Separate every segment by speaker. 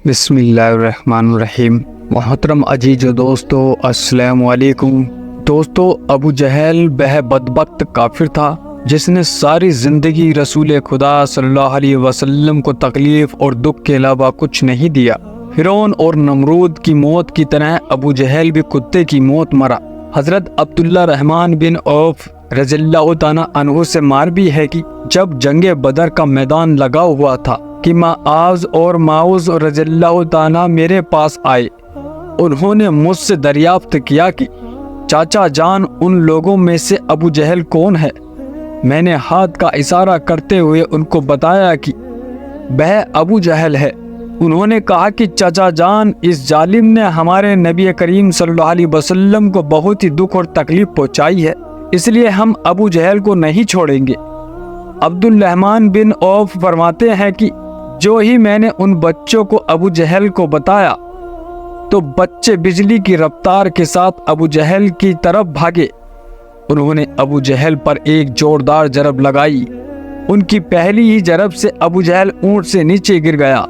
Speaker 1: بسم اللہ الرحمن الرحیم۔ محترم عزیز و دوستو، السلام علیکم۔ دوستو، ابو جہل بہ بدبخت کافر تھا جس نے ساری زندگی رسول خدا صلی اللہ علیہ وسلم کو تکلیف اور دکھ کے علاوہ کچھ نہیں دیا۔ فرعون اور نمرود کی موت کی طرح ابو جہل بھی کتے کی موت مرا۔ حضرت عبداللہ رحمان بن عوف رضی اللہ تعالیٰ عنہ سے مروی ہے کہ جب جنگ بدر کا میدان لگا ہوا تھا کہ معاذ اور معوذ رضی اللہ تعالیٰ میرے پاس آئے۔ انہوں نے مجھ سے دریافت کیا کہ چاچا جان، ان لوگوں میں سے ابو جہل کون ہے؟ میں نے ہاتھ کا اشارہ کرتے ہوئے ان کو بتایا کہ وہ ابو جہل ہے۔ انہوں نے کہا کہ چاچا جان، اس ظالم نے ہمارے نبی کریم صلی اللہ علیہ وسلم کو بہت ہی دکھ اور تکلیف پہنچائی ہے، اس لیے ہم ابو جہل کو نہیں چھوڑیں گے۔ عبدالرحمن بن عوف فرماتے ہیں کہ جو ہی میں نے ان بچوں کو ابو جہل کو بتایا تو بچے بجلی کی رفتار کے ساتھ ابو جہل کی طرف بھاگے۔ انہوں نے ابو جہل پر ایک زوردار ضرب لگائی۔ ان کی پہلی ہی ضرب سے ابو جہل اونٹ سے نیچے گر گیا۔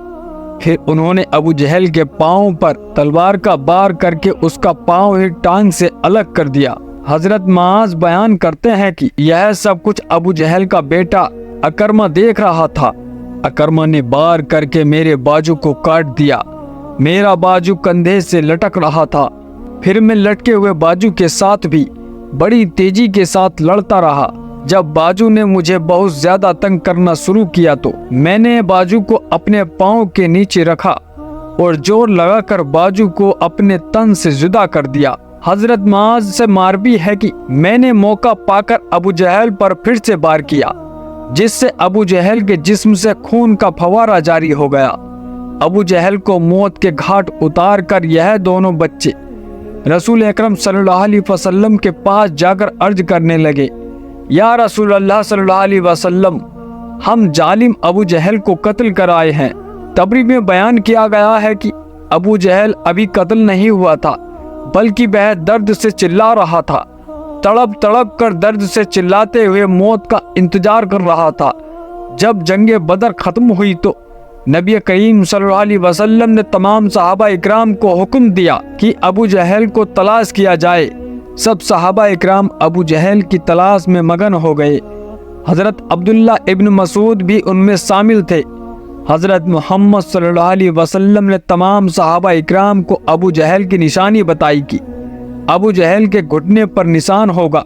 Speaker 1: پھر انہوں نے ابو جہل کے پاؤں پر تلوار کا بار کر کے اس کا پاؤں ہی ٹانگ سے الگ کر دیا۔ حضرت معاذ بیان کرتے ہیں کہ یہ سب کچھ ابو جہل کا بیٹا اکرمہ دیکھ رہا تھا۔ اکرمہ نے بار کر کے میرے بازو کو کاٹ دیا۔ میرا بازو کندھے سے لٹک رہا تھا۔ پھر میں لٹکے ہوئے بازو کے ساتھ بھی بڑی تیزی کے ساتھ لڑتا رہا۔ جب بازو نے مجھے بہت زیادہ تنگ کرنا شروع کیا تو میں نے بازو کو اپنے پاؤں کے نیچے رکھا اور زور لگا کر بازو کو اپنے تن سے جدا کر دیا۔ حضرت معاذ سے مروی ہے کہ میں نے موقع پا کر ابو جہل پر پھر سے بار کیا، جس سے ابو جہل کے جسم سے خون کا فوارہ جاری ہو گیا۔ ابو جہل کو موت کے گھاٹ اتار کر یہ دونوں بچے رسول اکرم صلی اللہ علیہ وسلم کے پاس جا کر عرض کرنے لگے، یا رسول اللہ صلی اللہ علیہ وسلم، ہم ظالم ابو جہل کو قتل کر آئے ہیں۔ تبری میں بیان کیا گیا ہے کہ ابو جہل ابھی قتل نہیں ہوا تھا، بلکہ وہ درد سے چلا رہا تھا، تڑپ تڑپ کر درد سے چلاتے ہوئے موت کا انتظار کر رہا تھا۔ جب جنگ بدر ختم ہوئی تو نبی کریم صلی اللہ علیہ وسلم نے تمام صحابہ اکرام کو حکم دیا کہ ابو جہل کو تلاش کیا جائے۔ سب صحابہ اکرام ابو جہل کی تلاش میں مگن ہو گئے۔ حضرت عبداللہ ابن مسعود بھی ان میں شامل تھے۔ حضرت محمد صلی اللہ علیہ وسلم نے تمام صحابہ اکرام کو ابو جہل کی نشانی بتائی کہ ابو جہل کے گھٹنے پر نشان ہوگا۔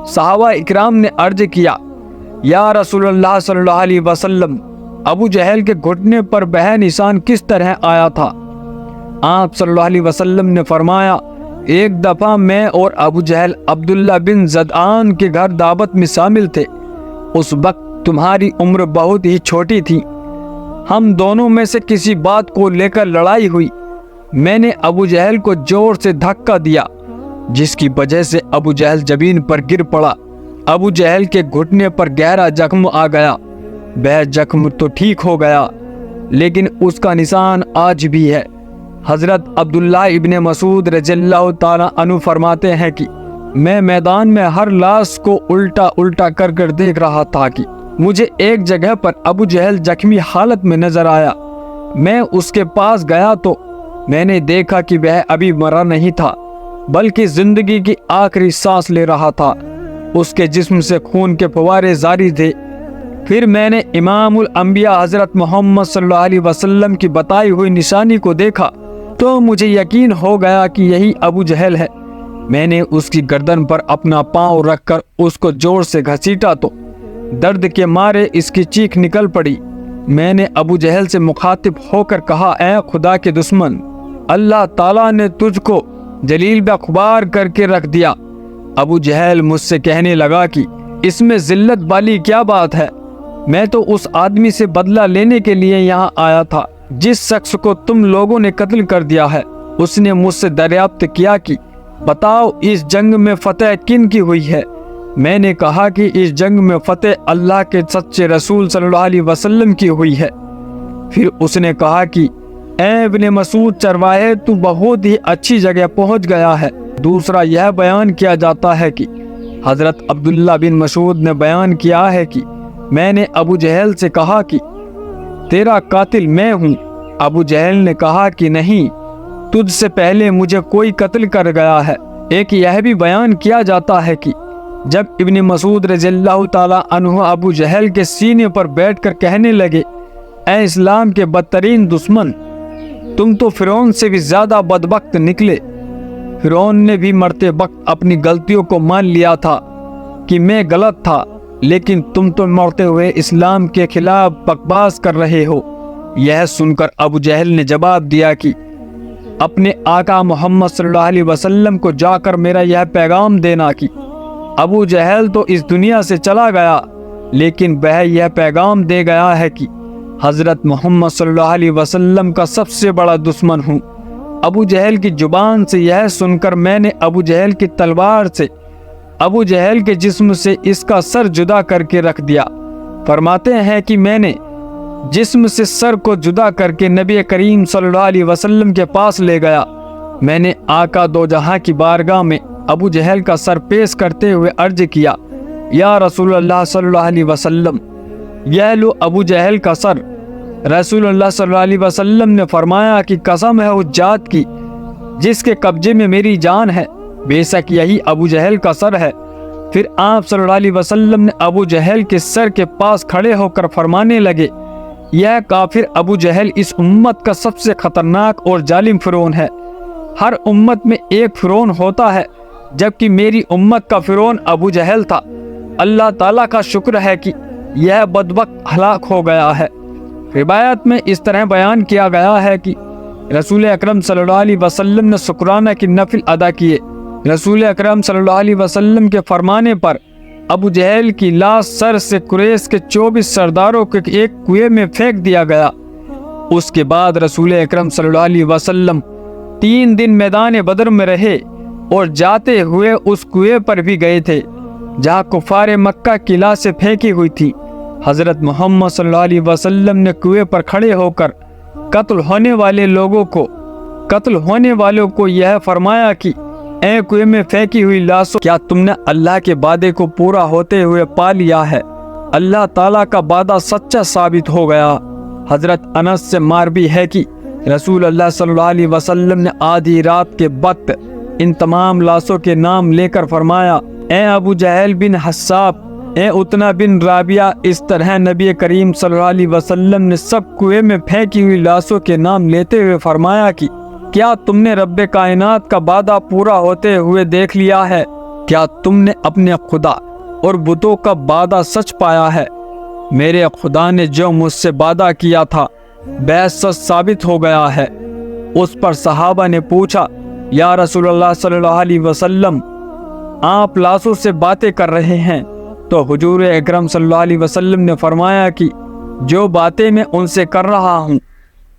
Speaker 1: صحابہ اکرام نے عرض کیا، یا رسول اللہ صلی اللہ علیہ وسلم، ابو جہل کے گھٹنے پر وہ نشان کس طرح آیا تھا؟ آپ صلی اللہ علیہ وسلم نے فرمایا، ایک دفعہ میں اور ابو جہل عبداللہ بن زدعان کے گھر دعوت میں شامل تھے۔ اس وقت تمہاری عمر بہت ہی چھوٹی تھی۔ ہم دونوں میں سے کسی بات کو لے کر لڑائی ہوئی۔ میں نے ابو جہل کو زور سے دھکا دیا، جس کی وجہ سے ابو جہل زمین پر گر پڑا۔ ابو جہل کے گھٹنے پر گہرا زخم آ گیا۔ وہ زخم تو ٹھیک ہو گیا، لیکن اس کا نشان آج بھی ہے۔ حضرت عبداللہ ابن مسعود رضی اللہ تعالیٰ عنہ فرماتے ہیں کہ میں میدان میں ہر لاش کو الٹا الٹا کر کر دیکھ رہا تھا کہ مجھے ایک جگہ پر ابو جہل زخمی حالت میں نظر آیا۔ میں اس کے پاس گیا تو میں نے دیکھا کہ وہ ابھی مرا نہیں تھا، بلکہ زندگی کی آخری سانس لے رہا تھا۔ اس کے جسم سے خون کے فوارے جاری تھے۔ پھر میں نے امام الانبیاء حضرت محمد صلی اللہ علیہ وسلم کی بتائی ہوئی نشانی کو دیکھا تو مجھے یقین ہو گیا کہ یہی ابو جہل ہے۔ میں نے اس کی گردن پر اپنا پاؤں رکھ کر اس کو زور سے گھسیٹا تو درد کے مارے اس کی چیخ نکل پڑی۔ میں نے ابو جہل سے مخاطب ہو کر کہا، اے خدا کے دشمن، اللہ تعالیٰ نے تجھ کو جلیل بخبار کر کے رکھ دیا۔ ابو جہل مجھ سے کہنے لگا کہ اس میں ذلت والی کیا بات ہے؟ میں تو اس آدمی سے بدلہ لینے کے لیے یہاں آیا تھا جس شخص کو تم لوگوں نے قتل کر دیا ہے۔ اس نے مجھ سے دریافت کیا کہ بتاؤ، اس جنگ میں فتح کن کی ہوئی ہے؟ میں نے کہا کہ اس جنگ میں فتح اللہ کے سچے رسول صلی اللہ علیہ وسلم کی ہوئی ہے۔ پھر اس نے کہا کہ اے ابن مسعود چرواہے، تو بہت ہی اچھی جگہ پہنچ گیا ہے۔ دوسرا یہ بیان کیا جاتا ہے کہ حضرت عبداللہ بن مسعود نے بیان کیا ہے کہ میں نے ابو جہل سے کہا کہ تیرا قاتل میں ہوں۔ ابو جہل نے کہا کہ نہیں، تجھ سے پہلے مجھے کوئی قتل کر گیا ہے۔ ایک یہ بھی بیان کیا جاتا ہے کہ جب ابن مسعود رضی اللہ تعالیٰ عنہ ابو جہل کے سینے پر بیٹھ کر کہنے لگے، اے اسلام کے بدترین دشمن، تم تو فرعون سے بھی زیادہ بدبخت نکلے۔ فرعون نے بھی مرتے وقت اپنی غلطیوں کو مان لیا تھا کہ میں غلط تھا، لیکن تم تو مرتے ہوئے اسلام کے خلاف بکواس کر رہے ہو۔ یہ سن کر ابو جہل نے جواب دیا کہ اپنے آقا محمد صلی اللہ علیہ وسلم کو جا کر میرا یہ پیغام دینا کہ ابو جہل تو اس دنیا سے چلا گیا، لیکن وہ یہ پیغام دے گیا ہے کہ حضرت محمد صلی اللہ علیہ وسلم کا سب سے بڑا دشمن ہوں۔ ابو جہل کی زبان سے یہ سن کر میں نے ابو جہل کی تلوار سے ابو جہل کے جسم سے اس کا سر جدا کر کے رکھ دیا۔ فرماتے ہیں کہ میں نے جسم سے سر کو جدا کر کے نبی کریم صلی اللہ علیہ وسلم کے پاس لے گیا۔ میں نے آقا دو جہاں کی بارگاہ میں ابو جہل کا سر پیش کرتے ہوئے عرض کیا، یا رسول اللہ صلی اللہ علیہ وسلم، یہ لو ابو جہل کا سر۔ رسول اللہ صلی اللہ علیہ وسلم نے فرمایا کہ قسم ہے اس ذات کی جس کے قبضے میں میری جان ہے، بے شک یہی ابو جہل کا سر ہے۔ پھر آپ صلی اللہ علیہ وسلم نے ابو جہل کے سر کے پاس کھڑے ہو کر فرمانے لگے، یہ کافر ابو جہل اس امت کا سب سے خطرناک اور ظالم فرعون ہے۔ ہر امت میں ایک فرعون ہوتا ہے، جبکہ میری امت کا فرعون ابو جہل تھا۔ اللہ تعالیٰ کا شکر ہے کہ یہ بدبخت ہلاک ہو گیا ہے۔ روایت میں اس طرح بیان کیا گیا ہے کہ رسول اکرم صلی اللہ علیہ وسلم نے شکرانہ کی نفل ادا کیے۔ رسول اکرم صلی اللہ علیہ وسلم کے فرمانے پر ابو جہل کی لاش سر سے قریش کے 24 سرداروں کے ایک کنویں میں پھینک دیا گیا۔ اس کے بعد رسول اکرم صلی اللہ علیہ وسلم 3 دن میدان بدر میں رہے اور جاتے ہوئے اس کنویں پر بھی گئے تھے جہاں کفار مکہ کی لاشیں پھینکی ہوئی تھی۔ حضرت محمد صلی اللہ علیہ وسلم نے کنویں پر کھڑے ہو کر قتل ہونے والوں کو یہ فرمایا کہ اے کنویں میں پھینکی ہوئی لاشوں، کیا تم نے اللہ کے وعدے کو پورا ہوتے ہوئے پا لیا ہے؟ اللہ تعالیٰ کا وعدہ سچا ثابت ہو گیا۔ حضرت انس سے مروی ہے کہ رسول اللہ صلی اللہ علیہ وسلم نے آدھی رات کے وقت ان تمام لاشوں کے نام لے کر فرمایا، اے ابو جہل بن حساب، اے اتنا بن رابعہ۔ اس طرح نبی کریم صلی اللہ علیہ وسلم نے سب کنویں میں پھینکی ہوئی لاشوں کے نام لیتے ہوئے فرمایا کہ کیا تم نے رب کائنات کا وعدہ پورا ہوتے ہوئے دیکھ لیا ہے؟ کیا تم نے اپنے خدا اور بتوں کا وعدہ سچ پایا ہے؟ میرے خدا نے جو مجھ سے وعدہ کیا تھا وہ سچ ثابت ہو گیا ہے۔ اس پر صحابہ نے پوچھا، یا رسول اللہ صلی اللہ علیہ وسلم، آپ لاشوں سے باتیں کر رہے ہیں؟ تو حضور اکرم صلی اللہ علیہ وسلم نے فرمایا کہ جو باتیں میں ان سے کر رہا ہوں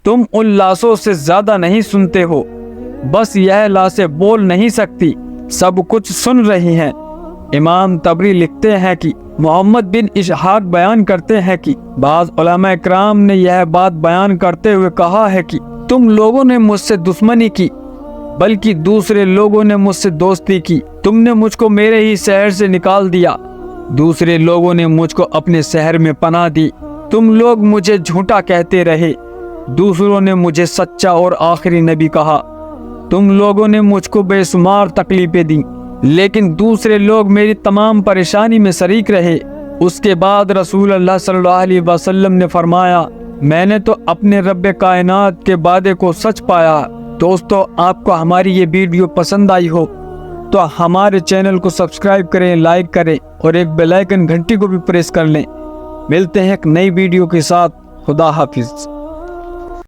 Speaker 1: تم ان لاشوں سے زیادہ نہیں سنتے ہو، بس یہ لاشیں بول نہیں سکتی، سب کچھ سن رہی ہیں۔ امام طبری لکھتے ہیں کہ محمد بن اسحاق بیان کرتے ہیں کہ بعض علماء کرام نے یہ بات بیان کرتے ہوئے کہا ہے کہ تم لوگوں نے مجھ سے دشمنی کی، بلکہ دوسرے لوگوں نے مجھ سے دوستی کی۔ تم نے مجھ کو میرے ہی شہر سے نکال دیا، دوسرے لوگوں نے مجھ کو اپنے شہر میں پناہ دی۔ تم لوگ مجھے جھوٹا کہتے رہے، دوسروں نے مجھے سچا اور آخری نبی کہا۔ تم لوگوں نے مجھ کو بے شمار تکلیفیں دیں، لیکن دوسرے لوگ میری تمام پریشانی میں شریک رہے۔ اس کے بعد رسول اللہ صلی اللہ علیہ وسلم نے فرمایا، میں نے تو اپنے رب کائنات کے وعدے کو سچ پایا۔ دوستو، آپ کو ہماری یہ ویڈیو پسند آئی ہو تو ہمارے چینل کو سبسکرائب کریں، لائک کریں اور ایک بیل آئیکن گھنٹی کو بھی پریس کر لیں۔ ملتے ہیں ایک نئی ویڈیو کے ساتھ۔ خدا حافظ۔